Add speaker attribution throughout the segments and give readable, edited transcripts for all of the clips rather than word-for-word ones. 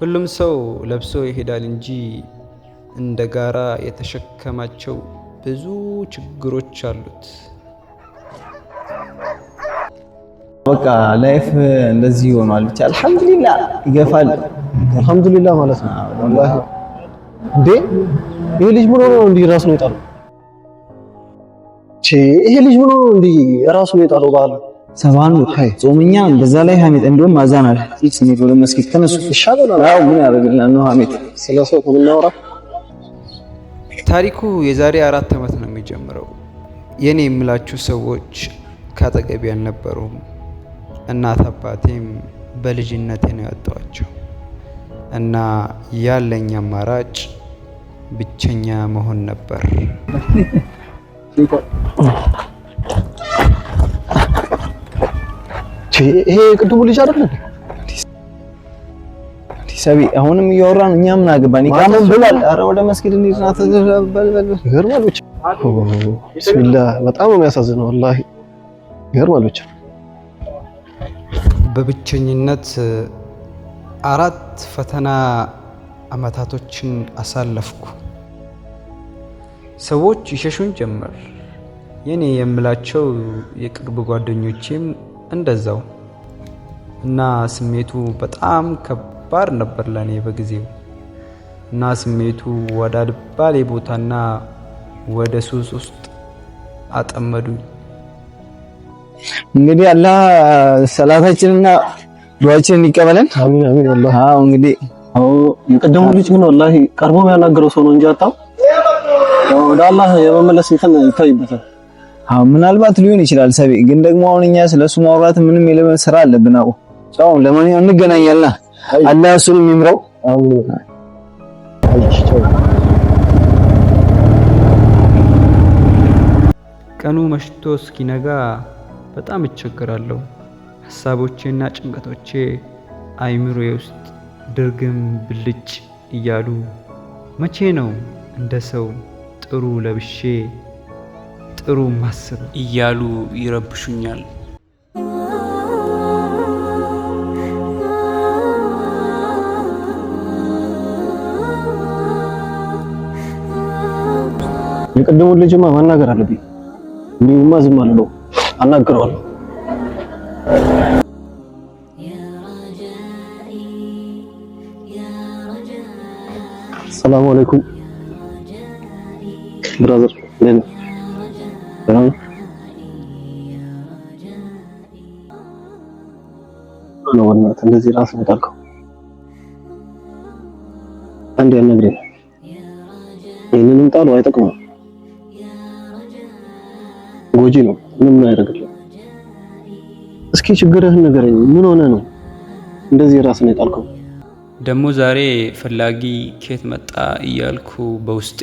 Speaker 1: ሁሉም ሰው ለብሶ ይሄዳል እንጂ እንደ ጋራ የተሸከማቸው ብዙ ችግሮች አሉት።
Speaker 2: በቃ ላይፍ እንደዚህ ሆኗል። ብቻ አልሐምዱሊላህ ይገፋል።
Speaker 3: አልሐምዱሊላህ ማለት ነው። ወላሂ እንዴ ይሄ ልጅ ምን ሆኖ ነው እንዲህ ራሱ ነው የጣለው? ይሄ ልጅ ምን ሆኖ ነው እንዲህ ራሱ ነው የጣለው? ባለ
Speaker 2: ሰባኑ ጾምኛ በዛ ላይ ሐሜት እንደውም ማዛናል ሲስሚት ወደ መስጊድ ተነሱ ይሻላል። አው ምን ያደርግልናል ነው ሐሜት
Speaker 3: ስለሰው ምናወራ።
Speaker 1: ታሪኩ የዛሬ 4 ዓመት ነው የሚጀምረው። የኔ የምላችሁ ሰዎች ካጠገቤ አልነበሩም። እናት አባቴም በልጅነቴ ነው ያወጣቸው እና ያለኝ አማራጭ ብቸኛ መሆን ነበር።
Speaker 3: ይሄ ቅድሙ ልጅ አይደለም
Speaker 2: ሰቢ አሁንም እያወራን እኛ ምን አገባን? ይቃመን ብሏል። ኧረ ወደ መስጊድ እንሂድና ተዘበል
Speaker 3: ይገርማል። ብቻ ቢስሚላህ በጣም ነው የሚያሳዝነው ወላሂ ይገርማል። ብቻ
Speaker 1: በብቸኝነት 4 ፈተና አመታቶችን አሳለፍኩ። ሰዎች ይሸሹን ጀመር። የኔ የምላቸው የቅርብ ጓደኞቼም እንደዛው እና ስሜቱ በጣም ከባድ ነበር ለኔ በጊዜው እና ስሜቱ ወደ አልባሌ ቦታና ወደ ሱስ ውስጥ አጠመዱኝ።
Speaker 2: እንግዲህ አላህ ሰላታችንና ዱዓችንን ይቀበለን።
Speaker 3: አሚን አሚን። ወላሂ
Speaker 2: አዎ እንግዲህ
Speaker 3: የቀደሙ ልጅ ግን ወላሂ ቀርቦ የሚያናገረው ሰው ነው እንጂ አጣው ወደ አላህ የመመለስ እንትን ይታይበታል።
Speaker 2: አዎ ምናልባት ሊሆን ይችላል ሰቢ። ግን ደግሞ አሁን እኛ ስለሱ ማውራት ምንም የለምን ስራ አለብን። አዎ ቻው፣ ለማንኛውም እንገናኛለን። አላህ እሱን ይምረው።
Speaker 3: አሚን።
Speaker 1: ቀኑ መሽቶ እስኪነጋ በጣም እቸገራለሁ። ሐሳቦቼና ጭንቀቶቼ አይምሮዬ ውስጥ ድርግም ብልጭ እያሉ መቼ ነው እንደ ሰው ጥሩ ለብሼ ጥሩ ማሰብ እያሉ ይረብሹኛል።
Speaker 3: የቀደሙ ልጅማ ማናገር አለብኝ። እንዲሁማ ዝም አልለው አናግረዋለሁ። ሰላም አለይኩም ብራዘር ለኔ ሰላም ነው። ወናት እንደዚህ ራስ ነው ታልከው አንድ ያነግረኝ ይሄንንም ጣሉ አይጠቅምም፣ ጎጂ ነው፣ ምንም አያደርግልም። እስኪ ችግርህን ንገረኝ፣ ምን ሆነ ነው እንደዚህ ራስ ነው የጣልከው?
Speaker 1: ደሞ ዛሬ ፈላጊ ከየት መጣ እያልኩ በውስጤ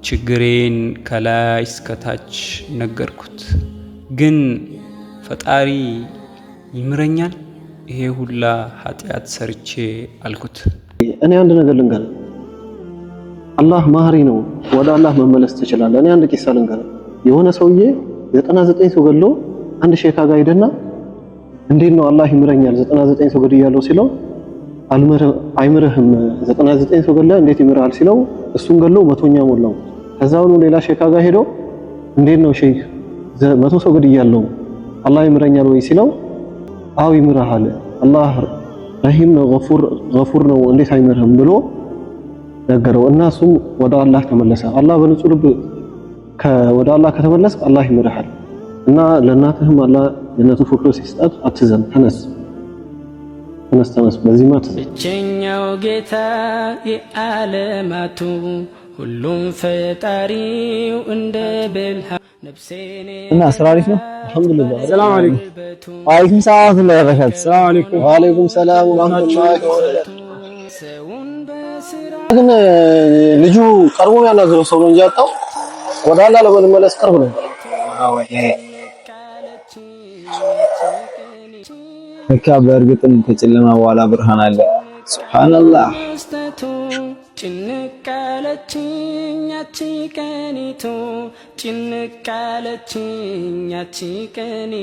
Speaker 1: ችግሬን ከላይ እስከታች ነገርኩት። ግን ፈጣሪ ይምረኛል ይሄ ሁላ ኃጢአት ሰርቼ አልኩት።
Speaker 3: እኔ አንድ ነገር ልንገር፣ አላህ ማህሪ ነው፣ ወደ አላህ መመለስ ትችላለህ። እኔ አንድ ቂሳ ልንገር። የሆነ ሰውዬ 99 ሰው ገሎ አንድ ሼካ ጋር ሄደና እንዴት ነው አላህ ይምረኛል 99 ሰው ገድያለሁ ሲለው አይምርህም 99 ሰው ገለ እንዴት ይምርሃል ሲለው እሱን ገሎ 100ኛ ሞላው። ከዛው ሌላ ሼካ ጋር ሄዶ እንዴት ነው ሼክ 100 ሰው ገድያለሁ አላህ ይምረኛል ወይ ሲለው አው ይምርሃል፣ አላህ ረሂም ነው ገፉር ነው እንዴት አይምርህም ብሎ ነገረው። እና እሱም ወደ አላህ ተመለሰ። አላህ በንጹህ ልብ ወደ አላህ ከተመለስ አላህ ይምርሃል። እና ለእናትህም አላህ ጀነቱ ፊርደውስ ይስጣት። አትዘን፣ ተነስ። በዚህ ማት
Speaker 4: ብቸኛው ጌታ የዓለማቱ ሁሉም ፈጣሪው እንደ ብልሃ ነፍሴኔ
Speaker 2: እና ስራ አሪፍ ነው
Speaker 3: አልሐምዱሊላህ።
Speaker 2: ሰላም አለይኩም። ወአለይኩም ሰላም ወበረካቱ። ሰላም አለይኩም።
Speaker 3: ወአለይኩም ሰላም ወራህመቱላሂ ወበረካቱ። ግን ልጁ ቀርቦ ያናገረው ሰው ነው እንጂ አጣው ወደ አላህ ለመመለስ ቀርብ ነው።
Speaker 2: ለካ በእርግጥም ከጨለማ በኋላ ብርሃን አለ። ሱብሃንአላህ። ጭንቃለችኝ ያቺ ቀኒቱ ጭንቃለችኝ ያቺ ቀኒ